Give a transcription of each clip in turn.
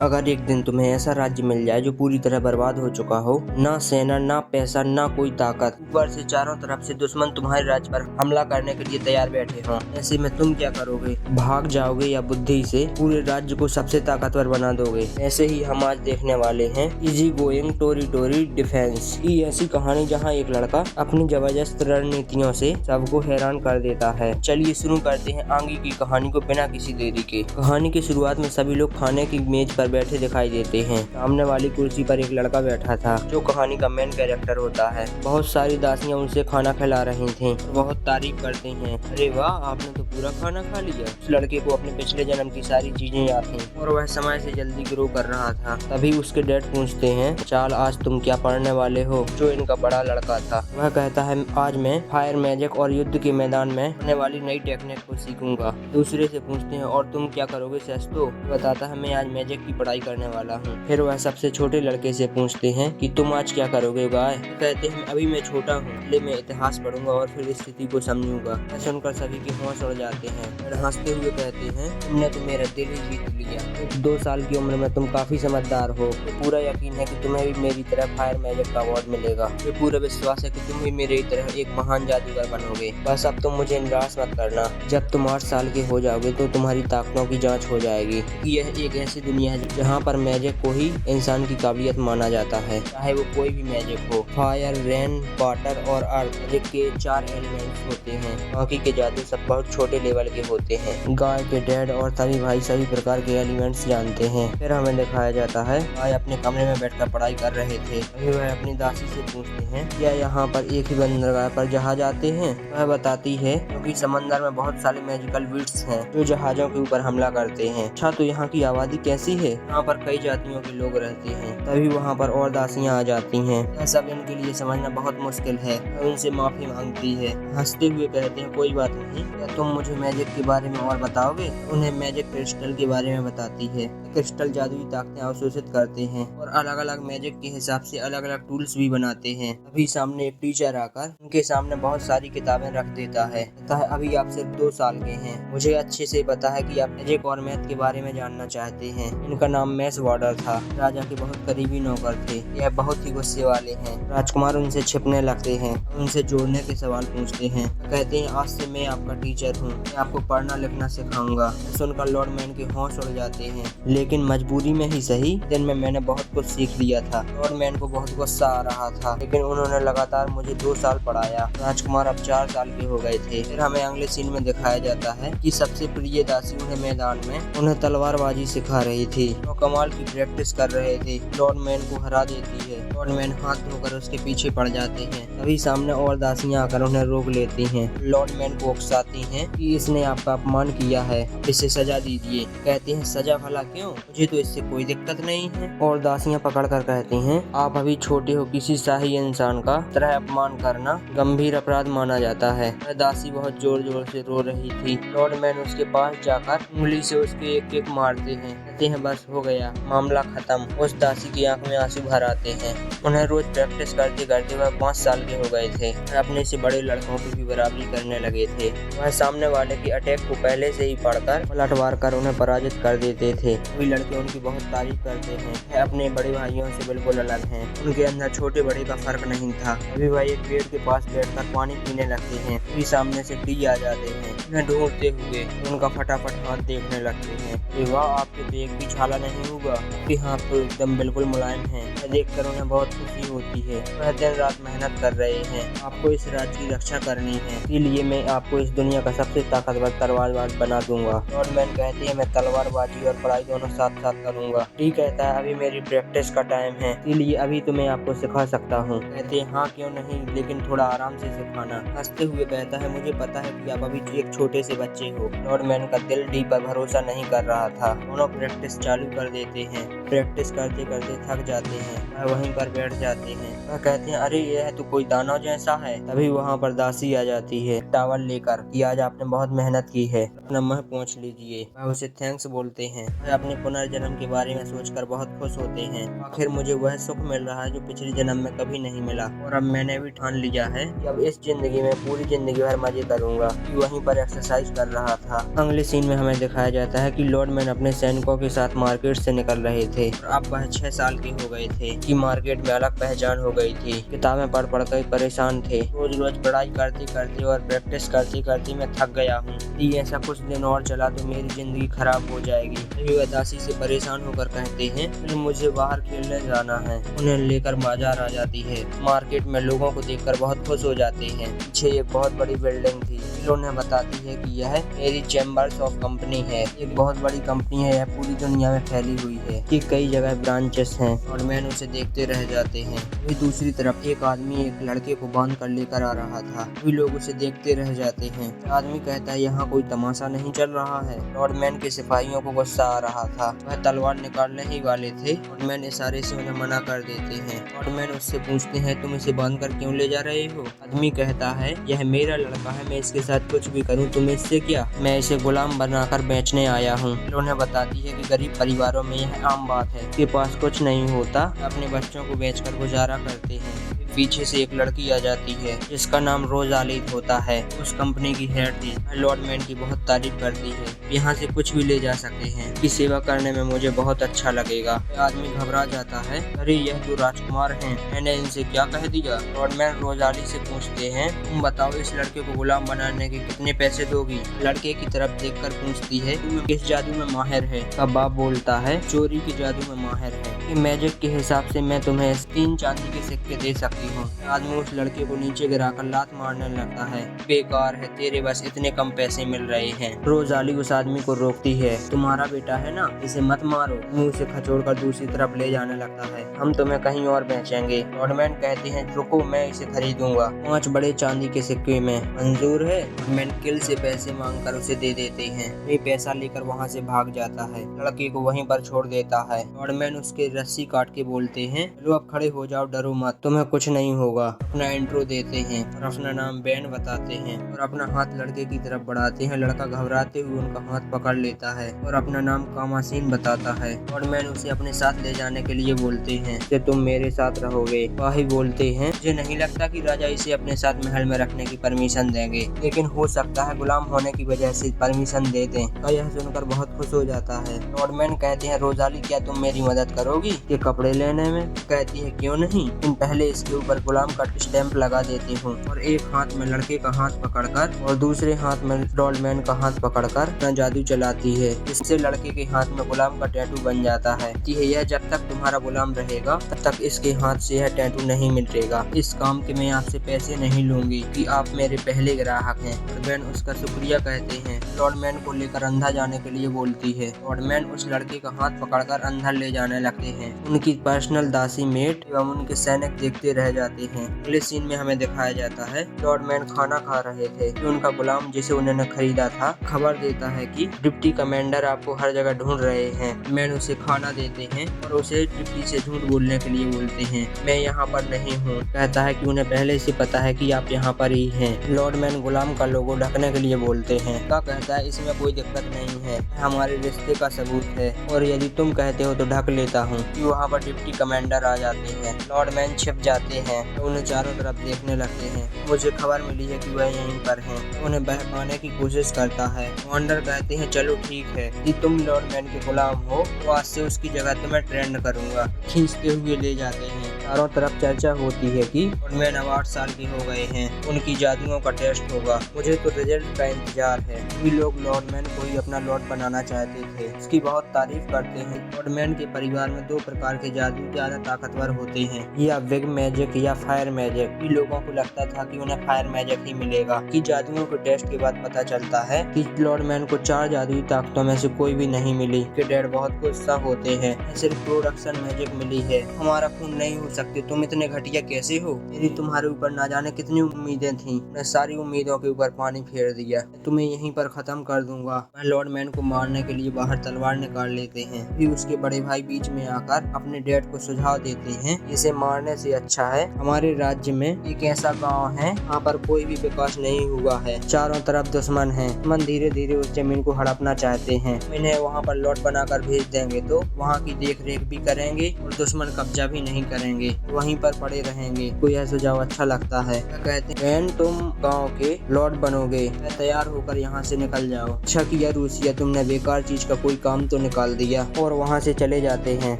अगर एक दिन तुम्हें ऐसा राज्य मिल जाए जो पूरी तरह बर्बाद हो चुका हो, ना सेना, ना पैसा, ना कोई ताकत, ऊपर से चारों तरफ से दुश्मन तुम्हारे राज्य पर हमला करने के लिए तैयार बैठे हों, ऐसे में तुम क्या करोगे? भाग जाओगे या बुद्धि से पूरे राज्य को सबसे ताकतवर बना दोगे? ऐसे ही हम आज देखने वाले हैं इजी गोइंग टोरी टोरी डिफेंस की ऐसी कहानी जहाँ एक लड़का अपनी जबरदस्त रणनीतियों से सबको हैरान कर देता है। चलिए शुरू करते हैं आगे की कहानी को बिना किसी देरी के। कहानी की शुरुआत में सभी लोग खाने की मेज पर बैठे दिखाई देते हैं। सामने वाली कुर्सी पर एक लड़का बैठा था जो कहानी का मेन कैरेक्टर होता है। बहुत सारी दासियां उनसे खाना खिला रही थीं। बहुत तारीफ करते हैं, अरे वाह, आपने तो पूरा खाना खा लिया। उस लड़के को अपने पिछले जन्म की सारी चीजें याद थीं और वह समय से जल्दी ग्रो कर रहा था। तभी उसके डैड पूछते हैं, चाल आज तुम क्या पढ़ने वाले हो? जो इनका बड़ा लड़का था वह कहता है, आज मैं फायर मैजिक और युद्ध के मैदान में होने वाली नई टेक्निक को सीखूंगा। दूसरे से पूछते हैं, और तुम क्या करोगे सेस्तो? बताता है, मैं आज मैजिक की पढ़ाई करने वाला हूँ। फिर वह सबसे छोटे लड़के से पूछते हैं कि तुम आज क्या करोगे गाय? कहते हैं, अभी मैं छोटा हूँ, इसलिए मैं इतिहास पढ़ूंगा और फिर स्थिति को समझूंगा। सुनकर सभी के होश उड़ जाते हैं। फिर हंसते हुए कहते हैं, तुमने तो मेरा दिल ही जीत लिया। 2 साल की उम्र में तुम काफी समझदार हो। तो पूरा यकीन है कि तुम्हें भी मेरी तरह फायर मैजिक का अवार्ड मिलेगा। मुझे पूरा विश्वास है कि तुम भी मेरी तरह एक महान जादूगर बनोगे। बस अब तुम मुझे निराश मत करना। जब तुम 8 साल के हो जाओगे तो तुम्हारी ताकतों की जाँच हो जाएगी। यह एक ऐसी दुनिया है जहाँ पर मैजिक को ही इंसान की काबिलियत माना जाता है, चाहे वो कोई भी मैजिक हो। फायर, रेन, वाटर और अर्थ मैजिक के 4 एलिमेंट्स होते हैं। बाकी के जादू सब बहुत छोटे लेवल के होते हैं। गाय के डैड और सभी भाई सभी प्रकार के एलिमेंट्स जानते हैं। फिर हमें दिखाया जाता है, गाय अपने कमरे में बैठकर पढ़ाई कर रहे थे। अभी वह अपनी दासी से पूछते हैं, क्या यहाँ पर एक ही बंदरगाह पर जहाज आते हैं? वह बताती है, क्योंकि समंदर में बहुत सारे मैजिकल बीट्स हैं जो जहाजों के ऊपर हमला करते हैं। अच्छा, तो यहाँ की आबादी कैसी है? यहाँ पर कई जातियों के लोग रहते हैं। तभी वहाँ पर और दासियाँ आ जाती हैं। यह सब इनके लिए समझना बहुत मुश्किल है। उनसे माफी मांगती है। हंसते हुए कहते हैं, कोई बात नहीं, क्या तुम मुझे मैजिक के बारे में और बताओगे? उन्हें मैजिक क्रिस्टल के बारे में बताती है। क्रिस्टल जादुई ताकतें अवशोषित करते हैं और अलग अलग मैजिक के हिसाब से अलग अलग टूल्स भी बनाते हैं। अभी सामने एक टीचर आकर उनके सामने बहुत सारी किताबें रख देता है। अभी आप सिर्फ 2 साल के हैं। मुझे अच्छे से पता है कि आप मैजिक और मैथ के बारे में जानना चाहते हैं। इनका नाम मैस वार्डर था। राजा के बहुत करीबी नौकर थे। यह बहुत ही गुस्से वाले हैं। राजकुमार उनसे छिपने लगते हैं, उनसे जोड़ने के सवाल पूछते हैं। कहते हैं, आज से मैं आपका टीचर हूँ, मैं आपको पढ़ना लिखना सिखाऊंगा। सुनकर लॉर्ड मैन के होश उड़ जाते हैं। लेकिन मजबूरी में ही सही, दिन में मैंने बहुत कुछ सीख लिया था। लॉर्ड मैन को बहुत गुस्सा आ रहा था, लेकिन उन्होंने लगातार मुझे 2 साल पढ़ाया। राजकुमार अब 4 साल के हो गए थे। फिर हमें अगले सीन में दिखाया जाता है कि सबसे प्रिय दासी उन्हें मैदान में उन्हें तलवारबाजी सिखा रही थी। वो कमाल की प्रैक्टिस कर रहे थे। लॉर्ड मैन को हरा देती है। लॉर्ड मैन हाथ धोकर उसके पीछे पड़ जाते हैं। तभी सामने और दासियां आकर उन्हें रोक लेती हैं। लॉर्ड मैन को उकसाती हैं कि इसने आपका अपमान किया है, इसे सजा दीजिए। कहते हैं, सजा भला क्यों? मुझे तो इससे कोई दिक्कत नहीं है। और दासियां पकड़कर कहती हैं, आप अभी छोटे हो, किसी शाही इंसान का तरह अपमान करना गंभीर अपराध माना जाता है। वह दासी बहुत जोर जोर से रो रही थी। लॉर्ड मैन उसके पास जाकर उंगली से उसके एक एक मारते हैं। कहते हैं, बस हो गया, मामला खत्म। उस दासी की आंख में आंसू भर आते हैं। उन्हें रोज प्रैक्टिस करते करते वह 5 साल के हो गए थे। वह अपने से बड़े लड़कों की भी बराबरी करने लगे थे। वह सामने वाले की अटैक को पहले से ही पढ़कर पलटवार कर उन्हें पराजित कर देते थे। वे लड़के उनकी बहुत तारीफ करते हैं। वह अपने बड़े भाइयों से बिल्कुल अलग हैं। उनके अंदर छोटे बड़े का फर्क नहीं था। अभी वह एक पेड़ के पास बैठकर पानी पीने लगते हैं। अभी सामने से टी आ जाते हैं। उन्हें ढूंढते हुए उनका फटाफट हाथ देखने लगते हैं। वाह, आपके तो एक भी छाला नहीं होगा, आपके हाथ तो एकदम बिल्कुल मुलायम हैं। यह देखकर उन्हें बहुत खुशी होती है। वह दिन रात मेहनत कर रहे हैं। आपको इस राज्य की रक्षा करनी है, इसीलिए मैं आपको इस दुनिया का सबसे ताकतवर तलवारबाज बना दूंगा। लॉर्ड मैन कहते हैं, मैं तलवारबाजी और पढ़ाई दोनों साथ साथ करूंगा। टी कहता है, अभी मेरी प्रैक्टिस का टाइम है, इसीलिए अभी तो मैं आपको सिखा सकता हूँ। कहते हैं, हाँ क्यों नहीं, लेकिन थोड़ा आराम से सिखाना। हंसते हुए कहता है, मुझे पता है कि आप अभी एक छोटे से बच्चे हो। लॉर्ड मैन का दिल डी पर भरोसा नहीं कर रहा था। दोनों प्रैक्टिस चालू कर देते हैं। प्रैक्टिस करते करते थक जाते हैं। वह वहीं पर बैठ जाते हैं। वह कहते हैं, अरे यह तो कोई दानव जैसा है। तभी वहाँ पर दासी आ जाती है टावल लेकर कि आज आपने बहुत मेहनत की है, अपना मुँह पोंछ लीजिए। वह उसे थैंक्स बोलते हैं। वह अपने पुनर्जन्म के बारे में सोचकर बहुत खुश होते हैं। आखिर मुझे वह सुख मिल रहा है जो पिछले जन्म में कभी नहीं मिला, और अब मैंने भी ठान लिया है कि अब इस जिंदगी में पूरी जिंदगी भर मजे करूंगा। वहीं पर एक्सरसाइज कर रहा था। अगले सीन में हमें दिखाया जाता है कि लॉर्डमैन अपने सैनिकों के साथ मार्केट से निकल रहे थे और अब वह 6 साल के हो गए थे कि मार्केट में अलग पहचान हो गई थी। किताबें पढ़ पढ़ कर परेशान थे। रोज रोज पढ़ाई करते करते और प्रैक्टिस करते करते मैं थक गया हूँ। ऐसा कुछ दिन और चला तो मेरी जिंदगी खराब हो जाएगी। तभी वह दासी से परेशान होकर कहते हैं मुझे बाहर खेलने जाना है। उन्हें लेकर बाजार आ जाती है। मार्केट में लोगों को देखकर बहुत खुश हो जाते हैं। पीछे एक बहुत बड़ी बिल्डिंग थी। उन्हें बताती है कि यह मेरी चैम्बर्स ऑफ कंपनी है। एक बहुत बड़ी कंपनी है। यह पूरी दुनिया में फैली हुई है कि कई जगह ब्रांचेस हैं और मैन उसे देखते रह जाते हैं। वही दूसरी तरफ एक आदमी एक लड़के को बांध कर लेकर आ रहा था। वे लोग उसे देखते रह जाते हैं। आदमी कहता है यहाँ कोई तमाशा नहीं चल रहा है। लॉर्डमैन के सिपाहियों को गुस्सा आ रहा था। वह तलवार निकालने ही वाले थे। लॉर्डमैन इशारे से उन्हें मना कर देते हैं। लॉर्डमैन उससे पूछते हैं तुम इसे बांध कर क्यों ले जा रहे हो? आदमी कहता है यह मेरा लड़का है, मैं इसके साथ कुछ भी करूं तुम्हें इससे क्या, मैं इसे गुलाम बनाकर बेचने आया हूं। उन्हें बताती है कि गरीब परिवारों में यह आम बात है, के पास कुछ नहीं होता, अपने बच्चों को बेचकर गुजारा करते हैं। पीछे से एक लड़की आ जाती है जिसका नाम रोजाली होता है। उस कंपनी की हेड थी। लॉर्डमैन की बहुत तारीफ करती है। यहाँ से कुछ भी ले जा सकते हैं, की सेवा करने में मुझे बहुत अच्छा लगेगा। आदमी घबरा जाता है, अरे यह जो राजकुमार हैं, मैंने इनसे क्या कह दिया? लॉर्डमैन रोजाली से पूछते हैं तुम बताओ इस लड़के को गुलाम बनाने के कितने पैसे दोगी? लड़के की तरफ देखकर पूछती है तुम किस जादू में माहिर है? का बाप बोलता है चोरी के जादू में माहिर है। मैजिक के हिसाब से मैं तुम्हें 3 चांदी के सिक्के दे सकती हूँ। आदमी उस लड़के को नीचे गिराकर लात मारने लगता है। बेकार है, तेरे बस इतने कम पैसे मिल रहे हैं। रोजाली उस आदमी को रोकती है, तुम्हारा बेटा है ना, इसे मत मारो। मुंह से खचोड़कर दूसरी तरफ ले जाने लगता है। हम तुम्हें कहीं और बेचेंगे। लॉर्डमैन कहते हैं रुको, मैं इसे खरीदूंगा। 5 बड़े चांदी के सिक्के में मंजूर है। लॉर्डमैन किल से पैसे मांगकर उसे दे देते हैं। वे पैसा लेकर वहाँ से भाग जाता है। लड़के को वहीं पर छोड़ देता है। लॉर्डमैन उसके रस्सी काट के बोलते हैं लो अब खड़े हो जाओ, डरो मत, तुम्हें कुछ नहीं होगा। अपना इंट्रो देते हैं और अपना नाम बैन बताते हैं और अपना हाथ लड़के की तरफ बढ़ाते हैं। लड़का घबराते हुए उनका हाथ पकड़ लेता है और अपना नाम कामासीन बताता है। लॉर्डमैन उसे अपने साथ ले जाने के लिए बोलते हैं कि तुम मेरे साथ रहोगे। वाही बोलते हैं मुझे नहीं लगता कि राजा इसे अपने साथ महल में रखने की परमिशन देंगे, लेकिन हो सकता है गुलाम होने की वजह से परमिशन दे दें। तो यह सुनकर बहुत खुश हो जाता है। लॉर्डमैन कहते हैं रोजाली क्या तुम मेरी मदद करोगी ये कपड़े लेने में? कहती है क्यों नहीं, तुम पहले इसके ऊपर गुलाम का स्टैंप लगा देती हूँ। और एक हाथ में लड़के का हाथ पकड़कर और दूसरे हाथ में लॉर्डमैन का हाथ पकड़कर अपना जादू चलाती है। इससे लड़के के हाथ में गुलाम का टैटू बन जाता है। यह जब तक तुम्हारा गुलाम रहेगा तब तक इसके हाथ से यह टैटू नहीं मिटेगा। इस काम के मैं आपसे पैसे नहीं लूंगी कि आप मेरे पहले ग्राहक हैं। लॉर्डमैन उसका शुक्रिया कहते हैं। लॉर्डमैन को लेकर अंदर जाने के लिए बोलती है। लॉर्डमैन उस लड़के का हाथ पकड़कर अंदर ले जाने लगते हैं। उनकी पर्सनल दासी मेट एवं उनके सैनिक देखते रह जाते हैं। अगले सीन में हमें दिखाया जाता है लॉर्डमैन खाना खा रहे थे कि उनका गुलाम जिसे उन्होंने खरीदा था खबर देता है कि डिप्टी कमांडर आपको हर जगह ढूंढ रहे हैं। मैन उसे खाना देते हैं और उसे डिप्टी से झूठ बोलने के लिए बोलते हैं मैं यहाँ पर नहीं हूँ। कहता है कि उन्हें पहले से पता है कि आप यहाँ पर ही हैं। लॉर्डमैन गुलाम का लोगो ढकने के लिए बोलते हैं। का कहता है इसमें कोई दिक्कत नहीं है, हमारे रिश्ते का सबूत है और यदि तुम कहते हो तो ढक लेता हूँ। वहाँ पर डिप्टी कमांडर आ जाते हैं। लॉर्डमैन छिप जाते हैं तो उन्हें चारों तरफ देखने लगते हैं। मुझे खबर मिली है कि वह यहीं पर हैं। उन्हें बहकाने की कोशिश करता है। कमांडर कहते हैं चलो ठीक है कि तुम लॉर्डमैन के गुलाम हो तो आज से उसकी जगह तुम्हें ट्रेंड करूंगा। खींचते हुए ले जाते हैं। चारों तरफ चर्चा होती है कि लॉर्डमैन अब 8 साल के हो गए हैं, उनकी जादुओं का टेस्ट होगा। मुझे तो रिजल्ट का इंतजार है। सभी लोग लॉर्डमैन को ही अपना लॉर्ड बनाना चाहते थे। उसकी बहुत तारीफ करते हैं। लॉर्डमैन के परिवार में 2 प्रकार के जादू ज्यादा ताकतवर होते हैं, या बिग मैजिक या फायर मैजिक। लोगों को लगता था कि उन्हें फायर मैजिक ही मिलेगा कि जादुओं के टेस्ट के बाद पता चलता है कि लॉर्डमैन को 4 जादुई ताकतों में से कोई भी नहीं मिली। के डैड बहुत गुस्सा होते हैं। सिर्फ प्रोडक्शन मैजिक मिली है, हमारा खून नहीं हो सकते, तुम इतने घटिया कैसे हो? यदि तुम्हारे ऊपर ना जाने कितनी उम्मीदें थी, मैं सारी उम्मीदों के ऊपर पानी फेर दिया। तुम्हें यहीं पर खत्म कर दूंगा। वह लॉर्डमैन को मारने के लिए बाहर तलवार निकाल लेते हैं। फिर उसके बड़े भाई बीच में आकर अपने डैड को सुझाव देते हैं इसे मारने से अच्छा है हमारे राज्य में एक ऐसा गांव है वहाँ पर कोई भी विकास नहीं हुआ है, चारों तरफ दुश्मन हैं। दुश्मन धीरे धीरे उस जमीन को हड़पना चाहते हैं। इन्हें वहाँ पर लॉर्ड बनाकर भेज देंगे तो वहाँ की देख रेख भी करेंगे और दुश्मन कब्जा भी नहीं करेंगे। जाएंगे, वहीं पर पड़े रहेंगे। कोई यह सुझाव अच्छा लगता है? कहते हैं बहन तुम गाँव के लॉर्ड बनोगे, तैयार होकर यहाँ से निकल जाओ। अच्छा किया रूसिया, तुमने बेकार चीज का कोई काम तो निकाल दिया। और वहाँ से चले जाते हैं।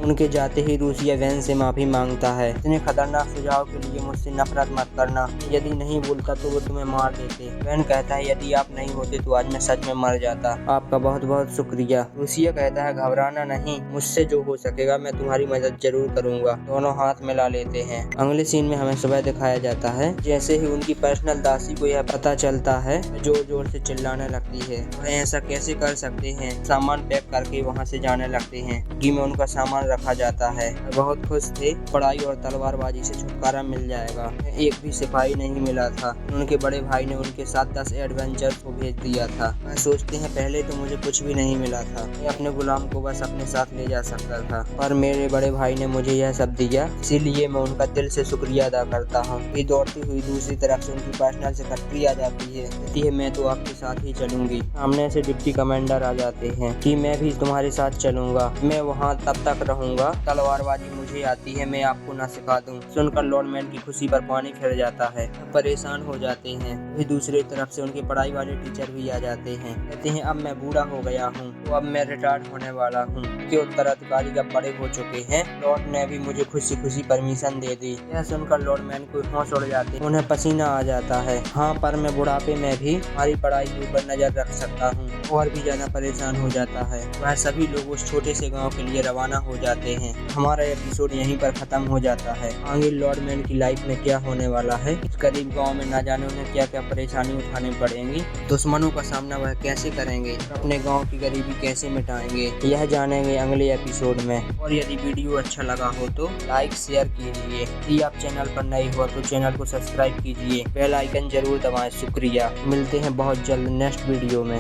उनके जाते ही रूसिया वैन से माफी मांगता है। इतने खतरनाक सुझाव के लिए मुझसे नफरत मत करना, यदि नहीं बोलता तो वो तुम्हें मार देते। वैन कहता है यदि आप नहीं होते तो आज मैं सच में मर जाता। आपका बहुत बहुत शुक्रिया। रूसिया कहता है घबराना नहीं, मुझसे जो हो सकेगा मैं तुम्हारी मदद जरूर करूंगा। दोनों हाथ मिला लेते हैं। अगले सीन में हमें सुबह दिखाया जाता है। जैसे ही उनकी पर्सनल दासी को यह पता चलता है, जोर जोर से चिल्लाने लगती है वह ऐसा कैसे कर सकते हैं। सामान पैक करके वहाँ से जाने लगते हैं। डिग्गी में उनका सामान रखा जाता है। बहुत खुश थे, पढ़ाई और तलवारबाजी से छुटकारा मिल जाएगा। एक भी सिपाही नहीं मिला था। उनके बड़े भाई ने उनके साथ 10 एडवेंचर को भेज दिया था। वह सोचते हैं पहले तो मुझे कुछ भी नहीं मिला था, मैं अपने गुलाम को बस अपने साथ ले जा सकता था, पर मेरे बड़े भाई ने मुझे यह सब दिया, इसीलिए मैं उनका दिल से शुक्रिया अदा करता हूँ। ये दौड़ती हुई दूसरी तरफ से उनकी पर्सनल सेक्रेटरी आ जाती है, कहती है मैं तो आपके साथ ही चलूंगी। सामने से डिप्टी कमांडर आ जाते हैं कि मैं भी तुम्हारे साथ चलूंगा, मैं वहाँ तब तक रहूंगा, तलवारबाजी मुझे आती है, मैं आपको ना सिखा दूं। सुनकर लॉर्डमैन की खुशी पर पानी फिर जाता है, परेशान हो जाते हैं। वही दूसरी तरफ से उनके पढ़ाई वाले टीचर भी आ जाते हैं, कहते हैं अब मैं बूढ़ा हो गया हूँ, तो अब मैं रिटायर्ड होने वाला हूँ, के उत्तराधिकारी अब बड़े हो चुके हैं। लॉर्ड ने भी मुझे खुशी खुशी परमिशन दे दी। यह सुनकर लॉर्डमैन को होश उड़ जाते हैं, उन्हें पसीना आ जाता है। हाँ, पर मैं बुढ़ापे में भी हमारी पढ़ाई के ऊपर नजर रख सकता हूँ। और भी ज्यादा परेशान हो जाता है। वह सभी लोग उस छोटे से गांव के लिए रवाना हो जाते हैं। हमारा एपिसोड यहीं पर खत्म हो जाता है। आगे लॉर्डमैन की लाइफ में क्या होने वाला है, इस गरीब गांव में ना जाने उन्हें क्या क्या परेशानी उठानी पड़ेंगी, दुश्मनों का सामना वह कैसे करेंगे, अपने गांव की गरीबी कैसे मिटाएंगे, यह जानेंगे अगले एपिसोड में। और यदि वीडियो अच्छा लगा हो तो लाइक शेयर कीजिए। यदि आप चैनल पर नए हो तो चैनल को सब्सक्राइब कीजिए, बेल आइकन जरूर दबाएं। शुक्रिया। मिलते हैं बहुत जल्द नेक्स्ट वीडियो में।